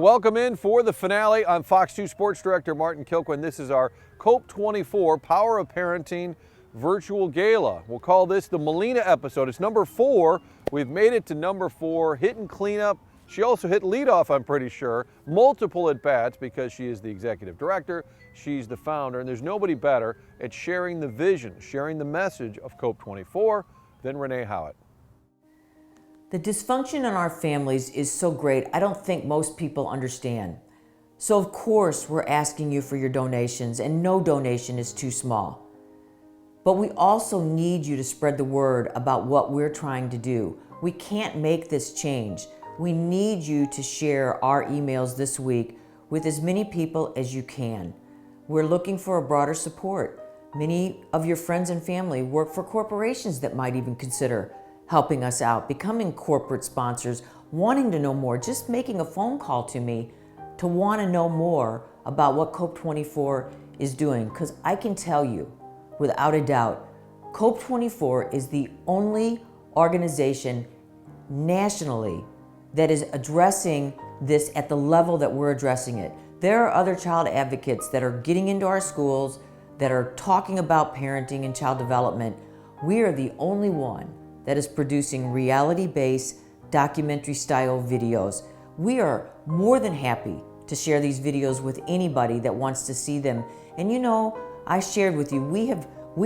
welcome in for the finale. I'm Fox 2 Sports Director Martin Kilquin. This is our COPE24 Power of Parenting Virtual Gala. We'll call this the Melina episode. It's number 4. We've made it to number 4, hitting cleanup. She also hit leadoff, I'm pretty sure. Multiple at-bats because she is the executive director, she's the founder, and there's nobody better at sharing the vision, sharing the message of COPE24 than Renee Howitt. The dysfunction in our families is so great, I don't think most people understand. So of course, we're asking you for your donations, and no donation is too small. But we also need you to spread the word about what we're trying to do. We can't make this change. We need you to share our emails this week with as many people as you can. We're looking for a broader support. Many of your friends and family work for corporations that might even consider helping us out, becoming corporate sponsors, wanting to know more, just making a phone call to me to want to know more about what COPE24 is doing. Because I can tell you, without a doubt, COPE24 is the only organization nationally that is addressing this at the level that we're addressing it. There are other child advocates that are getting into our schools, that are talking about parenting and child development. We are the only one that is producing reality-based documentary-style videos. We are more than happy to share these videos with anybody that wants to see them. And you know, I shared with you, we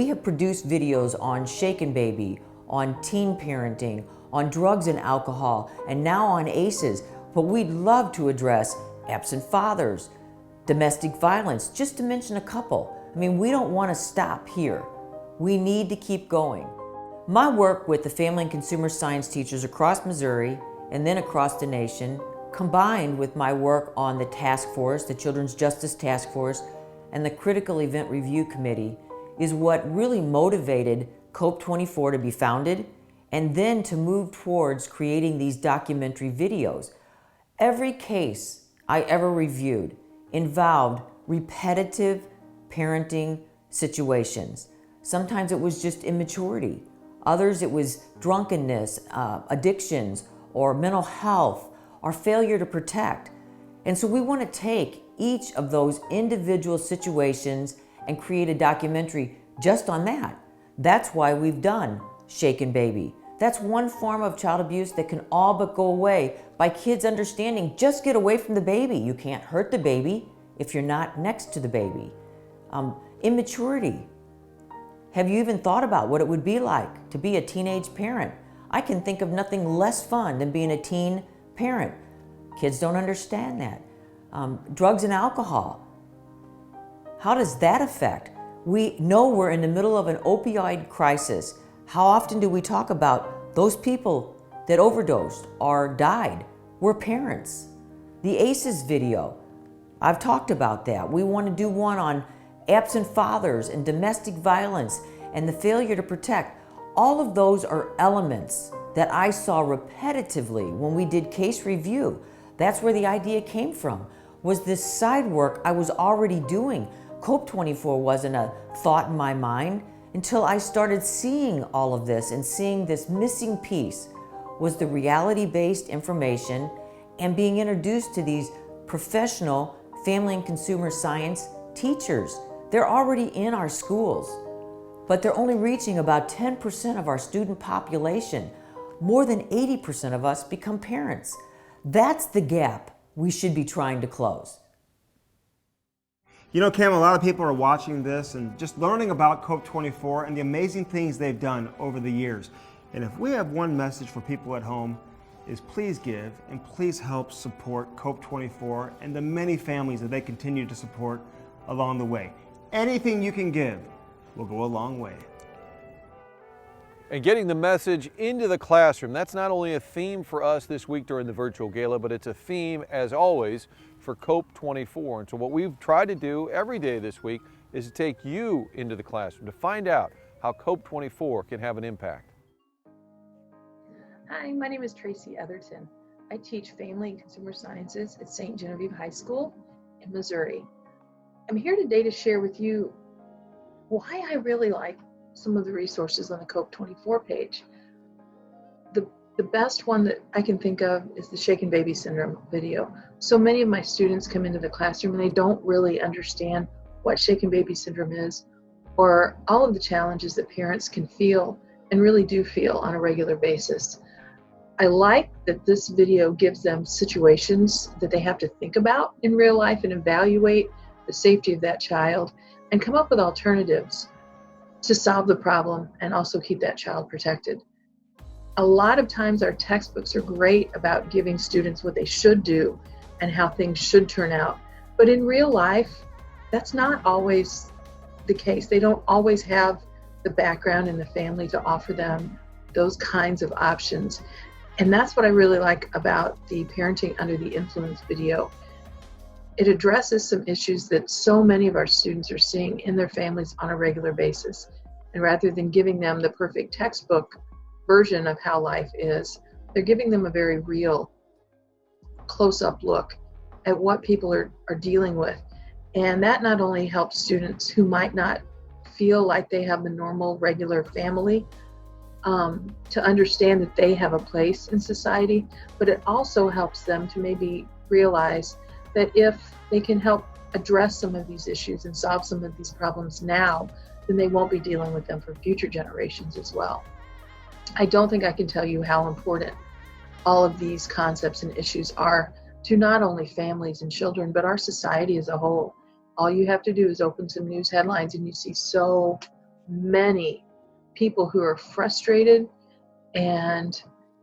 have produced videos on Shaken Baby, on teen parenting, on drugs and alcohol, and now on ACEs. But we'd love to address absent fathers, domestic violence, just to mention a couple. I mean, we don't want to stop here. We need to keep going. My work with the family and consumer science teachers across Missouri and then across the nation, combined with my work on the task force, the Children's Justice Task Force, and the Critical Event Review Committee, is what really motivated COPE24 to be founded and then to move towards creating these documentary videos. Every case I ever reviewed involved repetitive parenting situations. Sometimes it was just immaturity. Others, it was drunkenness, addictions, or mental health, or failure to protect. And so we want to take each of those individual situations and create a documentary just on that. That's why we've done Shaken Baby. That's one form of child abuse that can all but go away by kids understanding, just get away from the baby. You can't hurt the baby if you're not next to the baby. Immaturity. Have you even thought about what it would be like to be a teenage parent? I can think of nothing less fun than being a teen parent. Kids don't understand that. Drugs and alcohol. How does that affect? We know we're in the middle of an opioid crisis. How often do we talk about those people that overdosed or died? We're parents. The ACEs video, I've talked about that. We want to do one on absent fathers and domestic violence and the failure to protect. All of those are elements that I saw repetitively when we did case review. That's where the idea came from, was this side work I was already doing. COPE24 wasn't a thought in my mind until I started seeing all of this, and seeing this missing piece was the reality-based information and being introduced to these professional family and consumer science teachers. They're already in our schools, but they're only reaching about 10% of our student population. More than 80% of us become parents. That's the gap we should be trying to close. You know, Cam, a lot of people are watching this and just learning about COPE24 and the amazing things they've done over the years. And if we have one message for people at home, is please give and please help support COPE24 and the many families that they continue to support along the way. Anything you can give will go a long way. And getting the message into the classroom, that's not only a theme for us this week during the virtual gala, but it's a theme, as always, for COPE24. And so what we've tried to do every day this week is to take you into the classroom to find out how COPE24 can have an impact. Hi, my name is Tracy Etherton. I teach Family and Consumer Sciences at St. Genevieve High School in Missouri. I'm here today to share with you why I really like some of the resources on the COPE24 page. The The best one that I can think of is the shaken baby syndrome video. So many of my students come into the classroom and they don't really understand what shaken baby syndrome is, or all of the challenges that parents can feel and really do feel on a regular basis. I like that this video gives them situations that they have to think about in real life and evaluate the safety of that child and come up with alternatives to solve the problem and also keep that child protected. A lot of times our textbooks are great about giving students what they should do and how things should turn out. But in real life, that's not always the case. They don't always have the background in the family to offer them those kinds of options. And that's what I really like about the Parenting Under the Influence video. It addresses some issues that so many of our students are seeing in their families on a regular basis. And rather than giving them the perfect textbook version of how life is, they're giving them a very real, close-up look at what people are dealing with. And that not only helps students who might not feel like they have the normal, regular family to understand that they have a place in society, but it also helps them to maybe realize that if they can help address some of these issues and solve some of these problems now, then they won't be dealing with them for future generations as well. I don't think I can tell you how important all of these concepts and issues are to not only families and children, but our society as a whole. All you have to do is open some news headlines and you see so many people who are frustrated and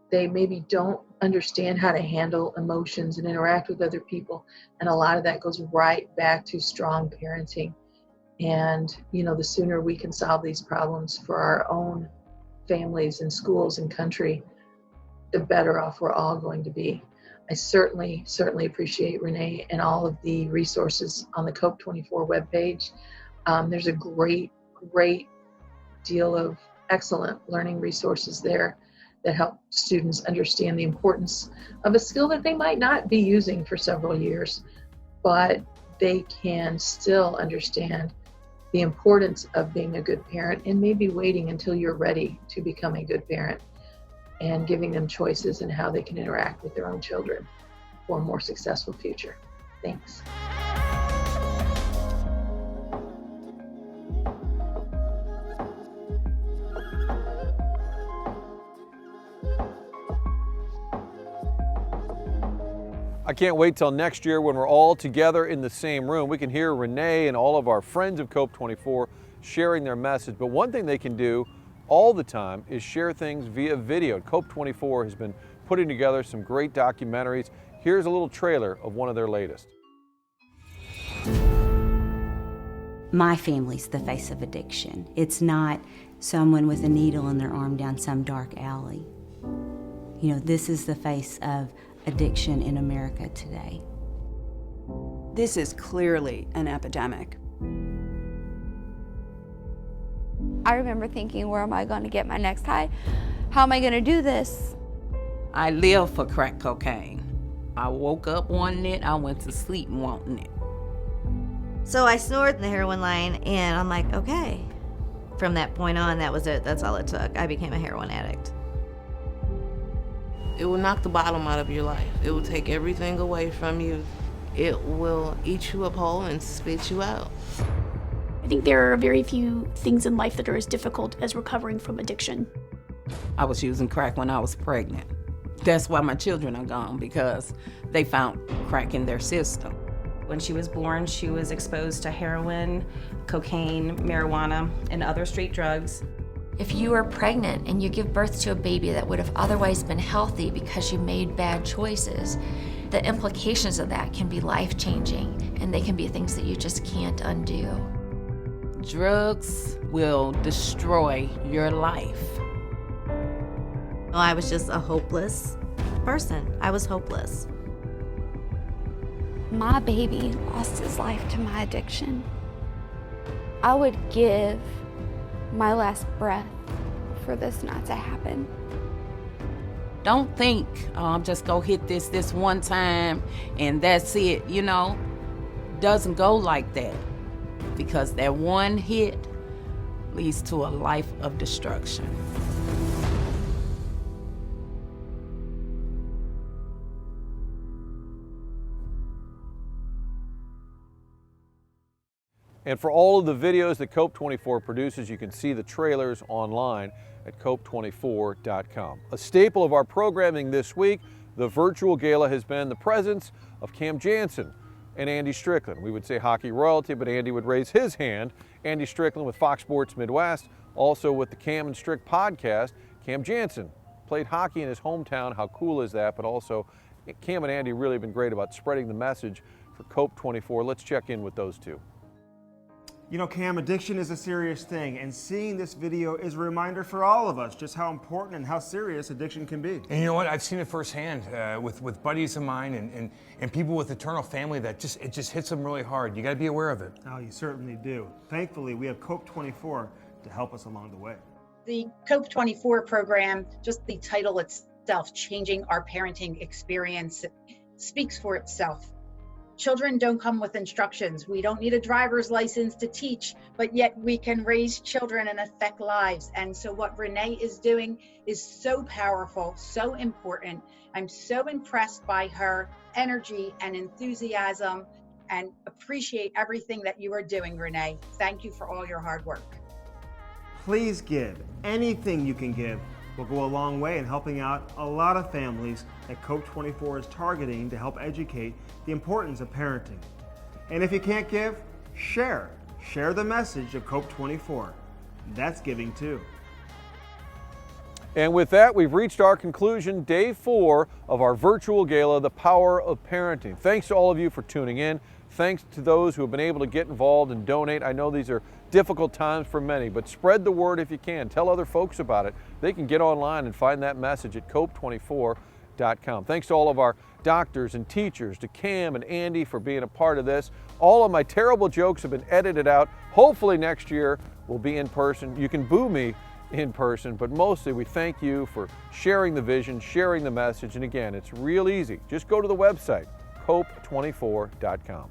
they maybe don't understand how to handle emotions and interact with other people. And a lot of that goes right back to strong parenting. And, the sooner we can solve these problems for our own families and schools and country, the better off we're all going to be. I certainly appreciate Renee and all of the resources on the COPE24 webpage. There's a great deal of excellent learning resources there that help students understand the importance of a skill that they might not be using for several years, but they can still understand the importance of being a good parent and maybe waiting until you're ready to become a good parent and giving them choices in how they can interact with their own children for a more successful future. Thanks. I can't wait till next year when we're all together in the same room. We can hear Renee and all of our friends of COPE24 sharing their message. But one thing they can do all the time is share things via video. COPE24 has been putting together some great documentaries. Here's a little trailer of one of their latest. My family's the face of addiction. It's not someone with a needle in their arm down some dark alley. This is the face of addiction in America today. This is clearly an epidemic. I remember thinking, where am I going to get my next high? How am I going to do this? I live for crack cocaine. I woke up wanting it, I went to sleep wanting it. So I snored in the heroin line, and I'm like, okay. From that point on, that was it. That's all it took. I became a heroin addict. It will knock the bottom out of your life. It will take everything away from you. It will eat you up whole and spit you out. I think there are very few things in life that are as difficult as recovering from addiction. I was using crack when I was pregnant. That's why my children are gone, because they found crack in their system. When she was born, she was exposed to heroin, cocaine, marijuana, and other street drugs. If you are pregnant and you give birth to a baby that would have otherwise been healthy because you made bad choices, the implications of that can be life-changing, and they can be things that you just can't undo. Drugs will destroy your life. I was just a hopeless person. I was hopeless. My baby lost his life to my addiction. I would give my last breath for this not to happen. Don't think, I'm just gonna hit this one time and that's it, Doesn't go like that, because that one hit leads to a life of destruction. And for all of the videos that COPE24 produces, you can see the trailers online at COPE24.com. A staple of our programming this week, the virtual gala, has been the presence of Cam Jansen and Andy Strickland. We would say hockey royalty, but Andy would raise his hand. Andy Strickland with Fox Sports Midwest, also with the Cam and Strick podcast. Cam Jansen played hockey in his hometown. How cool is that? But also, Cam and Andy really have been great about spreading the message for COPE24. Let's check in with those two. You know, Cam, addiction is a serious thing, and seeing this video is a reminder for all of us just how important and how serious addiction can be. And you know what? I've seen it firsthand with buddies of mine and people with eternal family that it just hits them really hard. You got to be aware of it. Oh, you certainly do. Thankfully, we have COPE24 to help us along the way. The COPE24 program, just the title itself, Changing Our Parenting Experience, speaks for itself. Children don't come with instructions. We don't need a driver's license to teach, but yet we can raise children and affect lives. And so what Renee is doing is so powerful, so important. I'm so impressed by her energy and enthusiasm and appreciate everything that you are doing, Renee. Thank you for all your hard work. Please give. Anything you can give will go a long way in helping out a lot of families that COPE24 is targeting to help educate the importance of parenting. And if you can't give, share. Share the message of COPE24. That's giving too. And with that, we've reached our conclusion, day 4 of our virtual gala, The Power of Parenting. Thanks to all of you for tuning in. Thanks to those who have been able to get involved and donate. I know these are difficult times for many, but spread the word if you can. Tell other folks about it. They can get online and find that message at COPE24.com. Thanks to all of our doctors and teachers, to Cam and Andy for being a part of this. All of my terrible jokes have been edited out. Hopefully next year we'll be in person. You can boo me in person, but mostly we thank you for sharing the vision, sharing the message. And again, it's real easy. Just go to the website, COPE24.com.